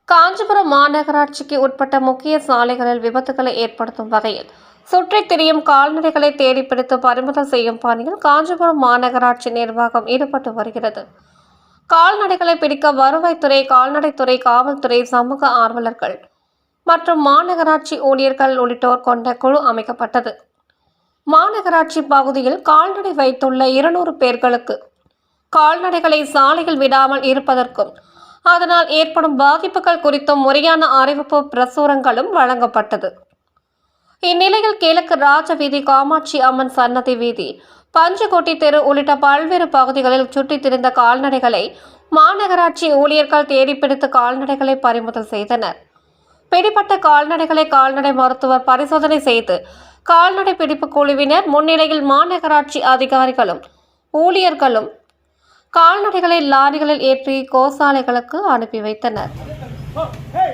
காஞ்சிபுரம் மாநகராட்சிக்கு உட்பட்ட முக்கிய சாலைகளில் விபத்துகளை ஏற்படுத்தும் வகையில் சுற்றித் திரியும் கால்நடைகளை தேடிப்பிடித்து பறிமுதல் செய்யும் பணியில் காஞ்சிபுரம் மாநகராட்சி நிர்வாகம் ஈடுபட்டு வருகிறது. கால்நடைகளை பிடிக்க வருவாய்த்துறை, கால்நடைத்துறை, காவல்துறை, சமூக ஆர்வலர்கள் மற்றும் மாநகராட்சி ஊழியர்கள் உள்ளிட்டோர் கொண்ட குழு அமைக்கப்பட்டது. மாநகராட்சி பகுதியில் கால்நடை வைத்துள்ள 200 பேர்களுக்கு கால்நடைகளை சாலையில் விடாமல் இருப்பதற்கும் அதனால் ஏற்படும் பாதிப்புகள் குறித்தும் முறையான அறிவிப்பு பிரசுரங்களும் வழங்கப்பட்டது. இந்நிலையில் கிழக்கு ராஜ வீதி, காமாட்சி அம்மன் சன்னதி வீதி, பஞ்சகோட்டி தெரு உள்ளிட்ட பல்வேறு பகுதிகளில் சுற்றித் திரிந்த கால்நடைகளை மாநகராட்சி ஊழியர்கள் தேடிப்பிடித்து கால்நடைகளை பறிமுதல் செய்தனர். பிடிப்பட்ட கால்நடைகளை கால்நடை மருத்துவர் பரிசோதனை செய்து கால்நடை பிடிப்பு குழுவினர் முன்னிலையில் மாநகராட்சி அதிகாரிகளும் ஊழியர்களும் கால்நடைகளை லாரிகளில் ஏற்றி கோசாலைகளுக்கு அனுப்பி வைத்தனர். Hey!